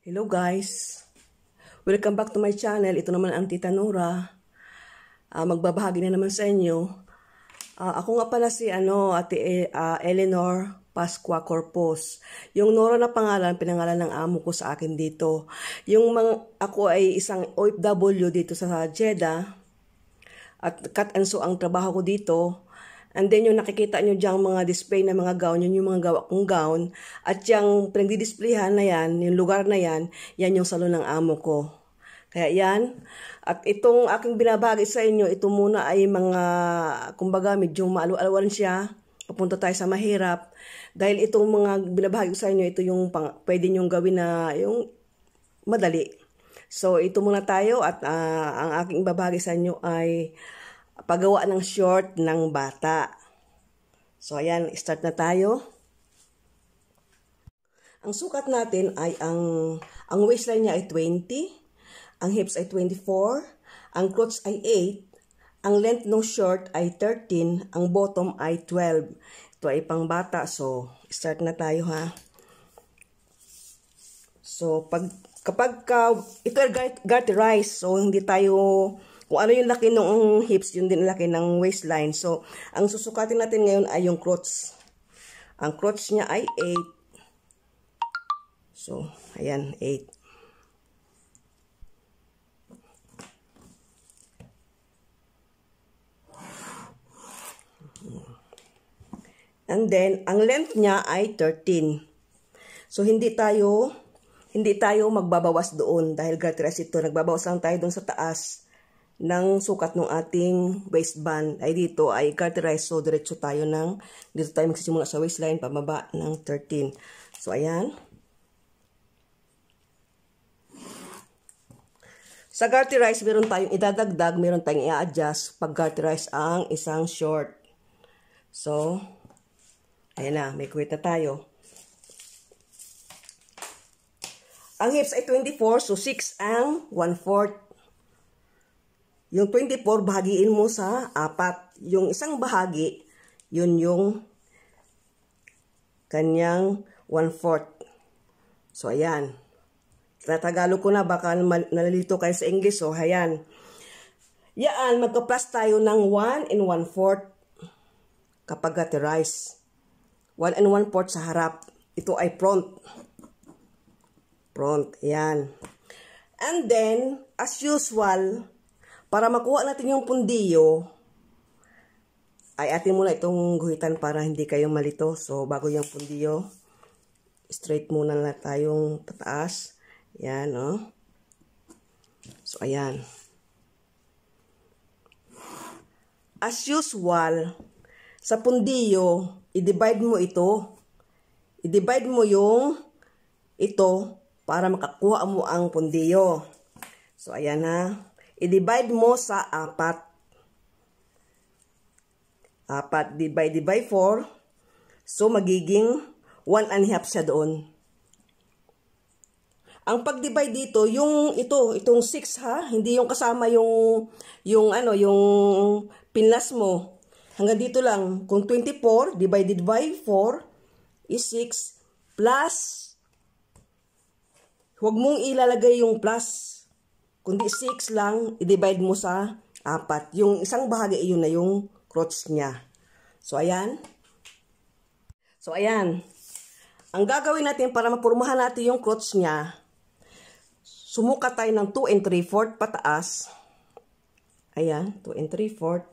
Hello guys! Welcome back to my channel. Ito naman ang Tita Nora. Magbabahagi na naman sa inyo. Ako nga pala si Ate Eleanor Pascua Corpus. Yung Nora na pangalan, pinangalan ng amo ko sa akin dito. Ako ay isang OFW dito sa Jeddah. At cut and sew ang trabaho ko dito. And then yung nakikita nyo diyang mga display na mga gown, yun yung mga gawa kong gown. At yung pinagdidisplayhan na yan, yung lugar na yan, yan yung salon ng amo ko. Kaya yan. At itong aking binabagi sa inyo, ito muna ay mga, kumbaga medyo maalu-aluan siya. Papunta tayo sa mahirap. Dahil itong mga binabagi sa inyo, ito yung pwede nyong gawin na yung madali. So ito muna tayo at ang aking ibabagi sa inyo ay paggawa ng short ng bata. So ayan, start na tayo. Ang sukat natin ay ang waistline niya ay 20, ang hips ay 24, ang crotch ay 8, ang length ng short ay 13, ang bottom ay 12. Ito ay pang bata, so start na tayo ha. So kapag ito ay garterized, so hindi tayo kung ano yung laki ng hips, yun din laki ng waistline. So, ang susukatin natin ngayon ay yung crotch. Ang crotch niya ay 8. So, ayan, 8. And then, ang length niya ay 13. So, hindi tayo magbabawas doon dahil garterized ito. Nagbabawas lang tayo doon sa taas ng sukat ng ating waistband. Ay dito ay garterized, so diretso tayo dito tayo magsisimula sa waistline pababa ng 13. So ayan. Sa garterized meron tayong idadagdag, meron tayong i-adjust pag garterized ang isang short. So ayan na, may kuwit na tayo. Ang hips ay 24, so 6 ang 1/4. Yung 24, bahagiin mo sa 4. Yung isang bahagi, yun yung kanyang 1/4. So, ayan. Tatagalo ko na, baka nalilito kayo sa English. So, ayan. Yan, magka-plus tayo ng 1 1/4 kapag garterized. 1 1/4 sa harap. Ito ay front. Front, ayan. And then, as usual, para makuha natin yung pundiyo, ay atin muna itong guhitan para hindi kayo malito. So, bago yung pundiyo, straight muna na tayong pataas. Yan, no? So, ayan. As usual, sa pundiyo, i-divide mo ito. I-divide mo ito para makakuha mo ang pundiyo. So, ayan na. I-divide mo sa 4. 4 divide by 4. So, magiging 1 1/2 siya doon. Ang pag-divide dito, itong 6 ha, hindi yung kasama yung pinlas mo. Hanggang dito lang. Kung 24 divided by 4 is 6 plus, huwag mong ilalagay yung plus. Kundi 6 lang, i-divide mo sa 4. Yung isang bahagi, yun na yung crotch niya. So, ayan. So, ayan. Ang gagawin natin para mapurmahan natin yung crotch niya, sumukat tayo ng 2 3/4 pataas. Ayan, 2 3/4.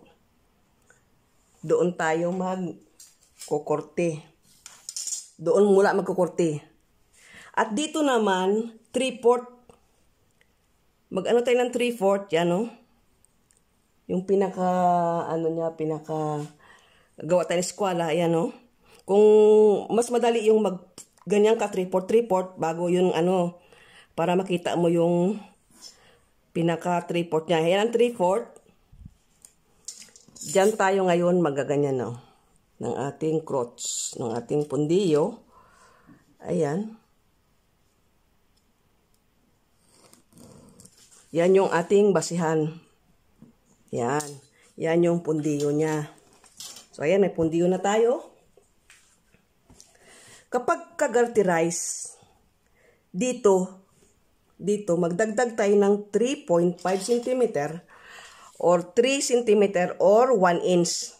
Doon tayo magkukorte. Doon mula magkukorte. At dito naman, 3/4. Mag-ano tayo ng 3/4, yan o. Yung gawa tayo ng eskwela, yan o. Kung mas madali yung ganyan ka 3/4 bago yung para makita mo yung pinaka 3/4 niya. Yan ang 3/4. Diyan tayo ngayon magaganyan o. Ng ating crotch, ng ating pundiyo. Ayan. Yan yung ating basihan. Yan. Yan yung pundiyo niya. So, ayan, may pundiyo na tayo. Kapag ka-garterize, dito, dito, magdagdag tayo ng 3.5 cm or 3 cm or 1 inch.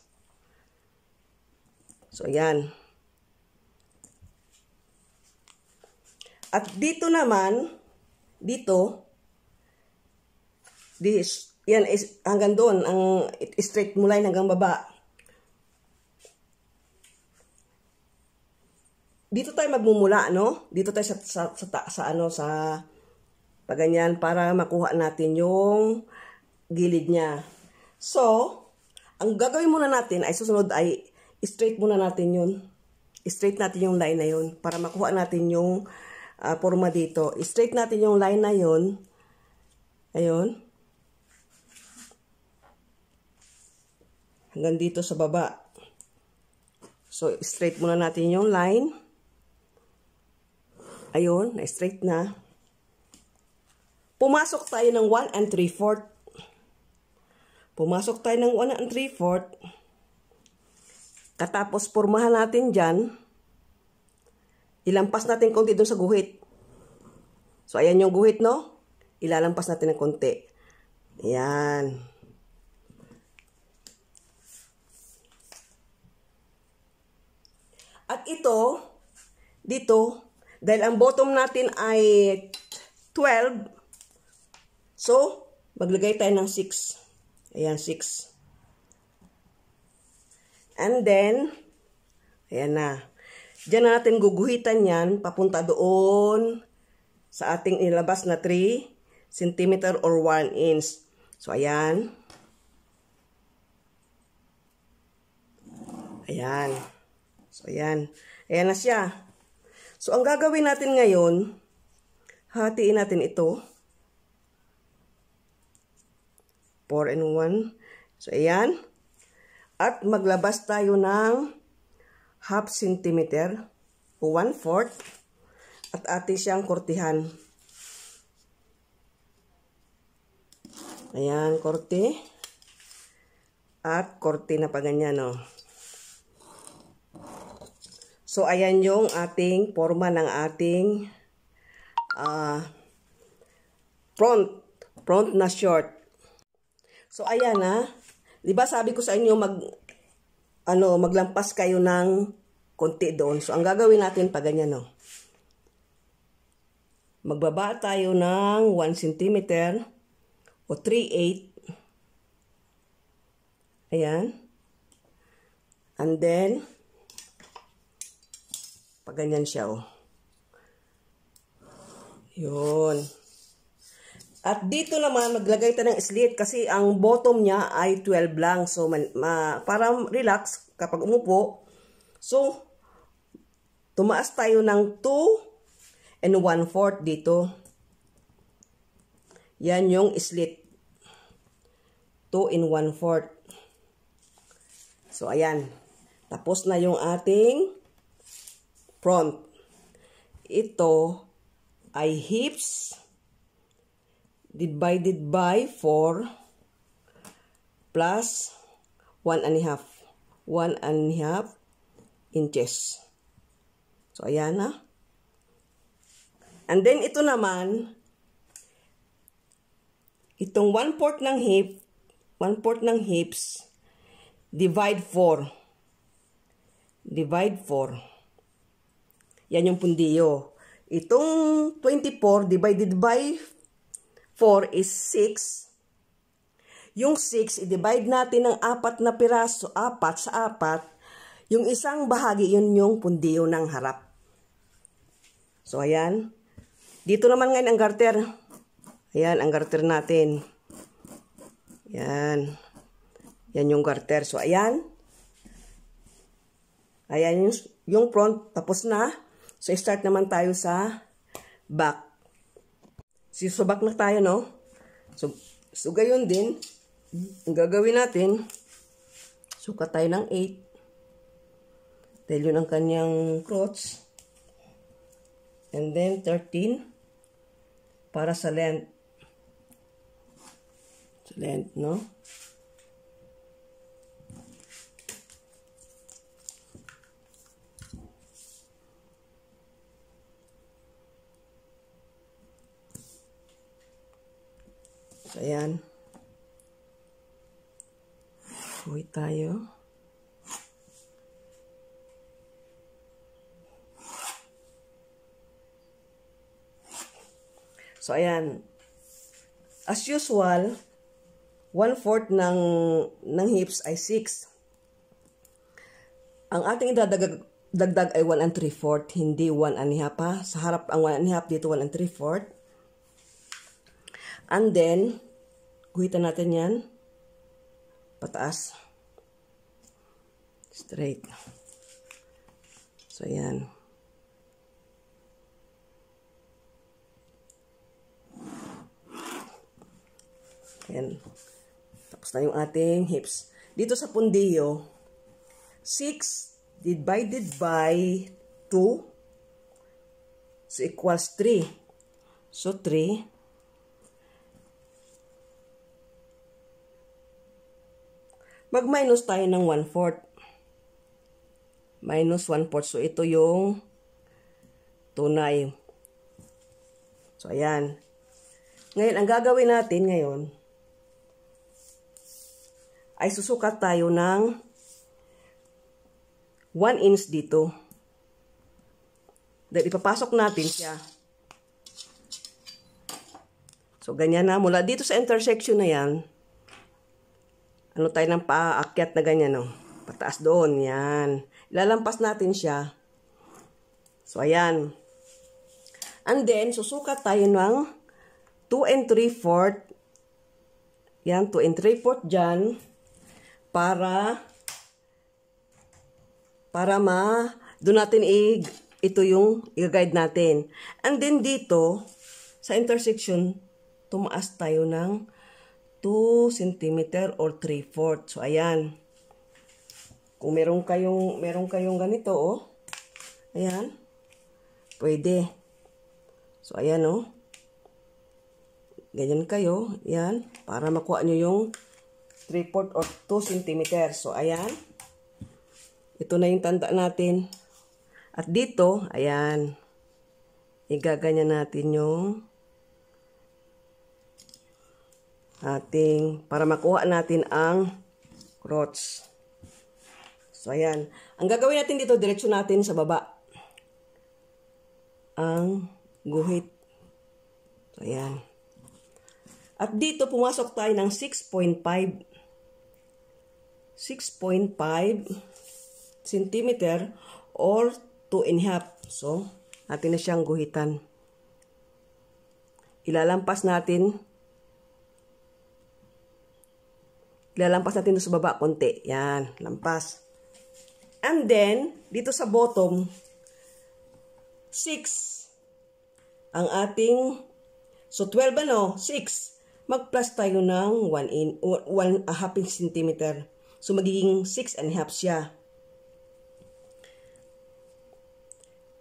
So, ayan. At dito naman, dito, yan is hanggang doon, ang straight mo line hanggang baba. Dito tayo magmumula, no? Dito tayo sa paganyan para makuha natin yung gilid niya. So, ang gagawin muna natin ay susunod ay straight muna natin yun. Straight natin yung line na yun para makuha natin yung forma dito. Straight natin yung line na yun. Ayun. Hanggang dito sa baba. So, straight muna natin yung line. Ayun, na-straight na. Pumasok tayo ng 1 3/4. Pumasok tayo ng 1 3/4. Katapos, pormahan natin dyan. Ilampas natin konti doon sa guhit. So, ayan yung guhit, no? Ilalampas natin ng konti. Ayan. At ito, dito, dahil ang bottom natin ay 12, so, maglagay tayo ng 6. Ayan, 6. And then, ayan na. Diyan na natin guguhitan yan, papunta doon sa ating ilabas na 3 cm or 1 inch. So, ayan. Ayan. So, ayan. Ayan na siya. So, ang gagawin natin ngayon, hatiin natin ito. 4 and 1. So, ayan. At maglabas tayo ng 0.5 cm o 1/4 at atin siyang kortihan. Ayan, korte. At korte na pa ganyan, no? So, ayan yung ating forma ng ating front na short. So, ayan na. Diba sabi ko sa inyo maglampas kayo ng konti doon. So, ang gagawin natin pa ganyan, no? Magbaba tayo ng 1 cm o 3/8. Ayan. And then, ganyan siya, oh. Yun. At dito naman, maglagay tayo ng slit kasi ang bottom niya ay 12 lang. So, para relax kapag umupo. So, tumaas tayo ng 2 and 1/4 dito. Yan yung slit. 2 and 1/4. So, ayan. Tapos na yung ating front. Ito ay hips divided by 4 plus 1.5. 1.5 inches. So, ayan na. And then, ito naman, itong 1/4 ng hip, 1/4 ng hips, divide 4. Divide 4. Yan yung pundiyo. Itong 24 divided by 4 is 6. Yung 6, i-divide natin ng 4 na piraso, 4 sa 4. Yung isang bahagi, yun yung pundiyo ng harap. So, ayan. Dito naman ngayon ang garter. Ayan, ang garter natin. Ayan. Yan yung garter. So, ayan. Ayan yung front. Tapos na. So, start naman tayo sa back. So, back na tayo, no? So gayon din. Ang gagawin natin, sukat tayo ng 8. Dahil yun ang kanyang crotch. And then, 13. Para sa length. Sa length, no? So, ayan. Uwi tayo. So, ayan. As usual, 1/4 ng hips ay 6. Ang ating dagdag ay 1 3/4, hindi 1 1/2 pa. Sa harap ang 1 1/2, dito 1 3/4. And then, guhitan natin yan. Pataas. Straight. So, ayan. Ayan. Tapos na yung ating hips. Dito sa pundiyo, 6 divided by 2. So, equals 3. So, 3. Mag-minus tayo ng 1/4. Minus 1/4. So, ito yung tunay. So, ayan. Ngayon, ang gagawin natin ngayon, ay susukat tayo ng 1 inch dito. Dahil ipapasok natin siya. So, ganyan na. Mula dito sa intersection na yan, ano tayo ng paakyat na ganyan, no? Pataas doon, yan. Ilalampas natin siya. So, ayan. And then, susukat tayo ng 2 3/4. Yan, 2 3/4 dyan. Para doon natin ito yung i-guide natin. And then dito, sa intersection, tumaas tayo ng 2 cm or 3/4. So, ayan. Kung meron kayong ganito, oh. Ayan. Pwede. So, ayan, oh. Ganyan kayo. Ayan. Para makuha nyo yung 3/4 or 2 cm. So, ayan. Ito na yung tanda natin. At dito, ayan. Igaganyan natin yung para makuha natin ang crotch. So, ayan. Ang gagawin natin dito, diretso natin sa baba. Ang guhit. So, ayan. At dito, pumasok tayo ng 6.5 cm or 2 1/2. So, natin na siyang guhitan. Ilalampas natin sa baba konti. Yan, lampas. And then, dito sa bottom, 6 ang ating, so 12 6. Mag-plus tayo ng 1/2 cm. So, magiging 6 1/2 siya.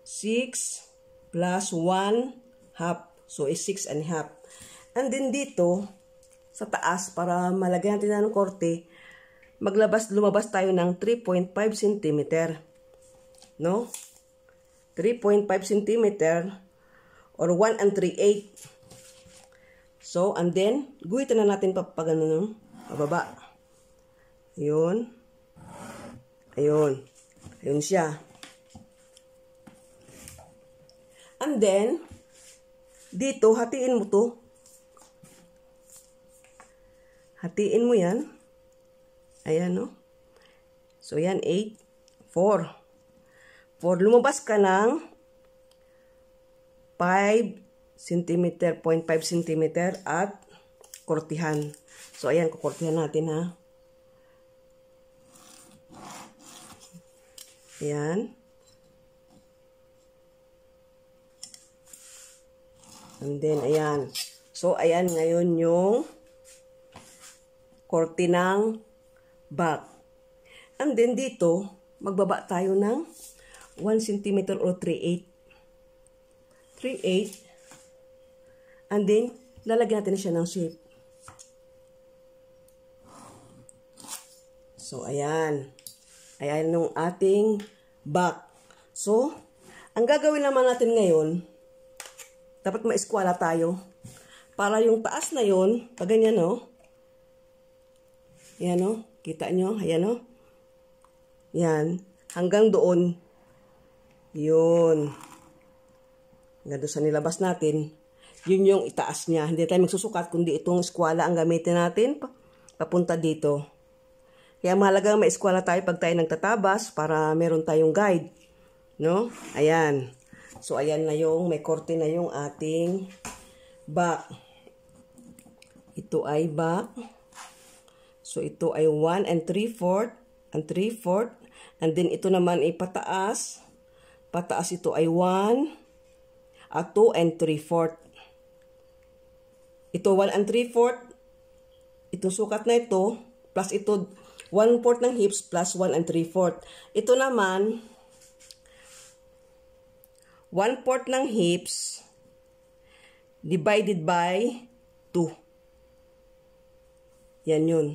6 plus 1/2. So, is 6 1/2. And then dito, sa taas, para malagyan natin ng korte, lumabas tayo ng 3.5 cm. No? 3.5 cm or 1 3/8. So, and then, guhitan na natin papagano ng pababa. Ayun. Ayun. Ayun siya. And then, dito, hatiin mo to. Hatiin mo yan. Ayan, no? So, yan, 8, 4. 4, lumabas ka ng 5 cm, 0.5 cm at kortihan. So, ayan, kukortihan natin, ha? Ayan. And then, ayan. So, ayan ngayon yung korte ng back. And then, dito, magbaba tayo ng 1 cm or 3/8. 3/8. And then, lalagyan natin siya ng shape. So, ayan. Ayan yung ating back. So, ang gagawin naman natin ngayon, dapat ma-eskwala tayo para yung taas na yun, pag ganyan, no? Yan, no? Kita nyo? Ayan, no? Yan. Hanggang doon. Yun. Hanggang doon sa nilabas natin. Yun yung itaas niya. Hindi tayo magsusukat, kundi itong eskwala ang gamitin natin. Papunta dito. Kaya mahalaga may eskwala tayo pag tayo nagtatabas para meron tayong guide. No? Ayan. So, ayan na yung, may korte na yung ating back. Ito ay back. So, ito ay 1 and 3/4 and 3/4. And then, ito naman ay pataas. Pataas ito ay 1 at 2 and 3/4. Ito 1 and 3/4. Itong sukat na ito, plus ito 1/4 ng hips plus 1 and 3/4. Ito naman, 1/4 ng hips divided by 2. Yan yun.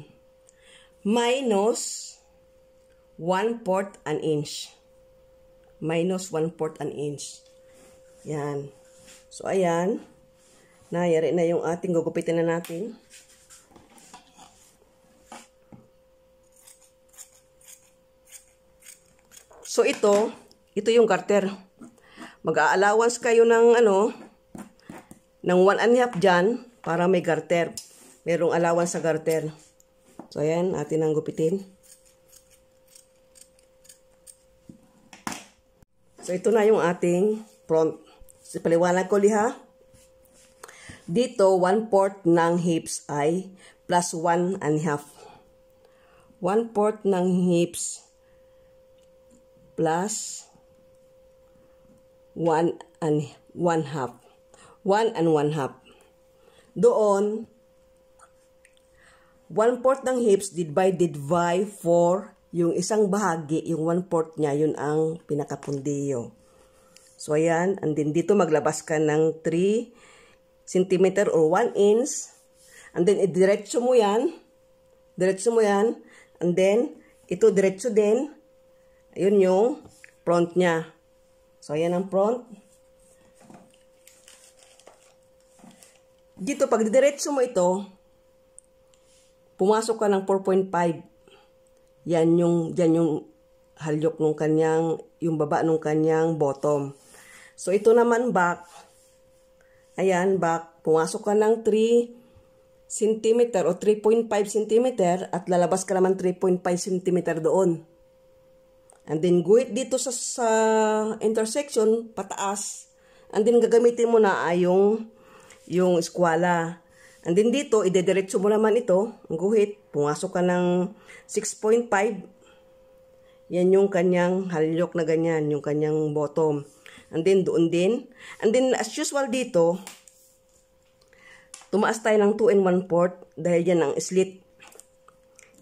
Minus 1/4 an inch. Minus 1/4 an inch. Yan. So, ayan. Nayari na yung ating gugupitin na natin. So, ito yung garter. Mag-a-allowance kayo ng ng 1.5 dyan para may garter. Merong allowance sa garter. So, ayan, atin ang gupitin. So, ito na yung ating front. So, paliwanag ko liha. Dito, 1/4 ng hips ay plus 1.5. 1/4 ng hips plus 1 and 1/2. 1 and 1/2. Doon, 1/4 ng hips divided by 4. Yung isang bahagi, yung 1/4 niya, yun ang pinakapundiyo. So, ayan. And then, dito maglabas ka ng 3 cm or 1 inch. And then, idiretso mo yan. Diretso mo yan. And then, ito diretso din. Ayun yung front niya. So, ayan ang front. Dito, pag diretso mo ito, pumasok ka ng 4.5. Yan yung halyok nung kanyang, yung baba nung kanyang bottom. So, ito naman back. Ayan, back. Pumasok ka ng 3 cm o 3.5 cm at lalabas ka naman 3.5 cm doon. And then, guhit dito sa intersection, pataas. And then, gagamitin mo na ay yung eskwala. And then dito, idediretso mo naman ito, ang guhit. Pumasok ka ng 6.5. Yan yung kanyang halyok na ganyan, yung kanyang bottom. And then doon din. And then as usual dito, tumaas tayo ng 2 and 1/4 dahil yan ang slit.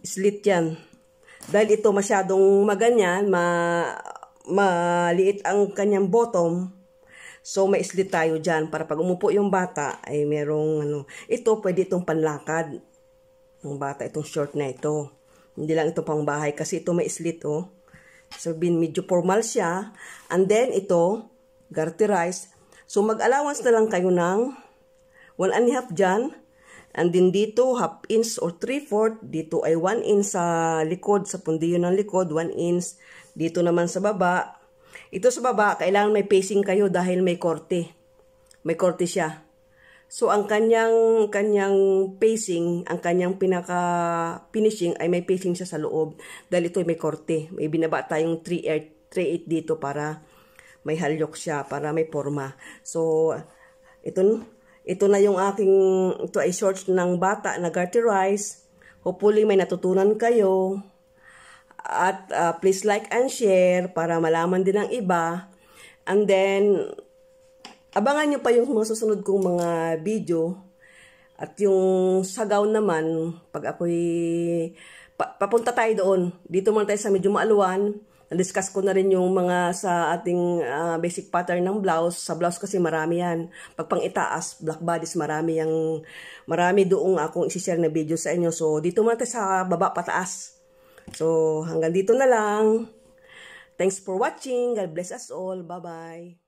Slit yan. Dahil ito masyadong maganyan, maliit ang kanyang bottom. So, may slit tayo dyan para pag umupo yung bata ay merong ito pwede itong panlakad ng bata, itong short na ito. Hindi lang ito pang bahay kasi ito may slit, oh. So, medyo formal siya. And then, ito, garterized. So, mag-allowance na lang kayo ng 1.5 dyan. And then, dito, 1/2 inch or 3/4. Dito ay 1 inch sa likod, sa pundiyo ng likod, 1 inch. Dito naman sa baba. Ito sa baba, kailangan may pacing kayo dahil may korte. May korte siya. So, ang kanyang pacing, ang kanyang pinaka-finishing ay may pacing siya sa loob. Dahil ito ay may korte. May binaba tayong 3/8 dito para may halyok siya, para may forma. So, ito na yung ito ay shorts ng bata na garterized. Hopefully, may natutunan kayo. At please like and share para malaman din ng iba. And then, abangan nyo pa yung mga susunod kong mga video. At yung sa gown naman, pag ako'y papunta tayo doon. Dito muna tayo sa medyo maaluan. Na-discuss ko na rin yung mga sa ating basic pattern ng blouse. Sa blouse kasi marami yan. Pag pang itaas, black bodies, marami doong akong isi-share na video sa inyo. So, dito muna tayo sa baba pataas. So, hanggang dito na lang. Thanks for watching. God bless us all. Bye-bye.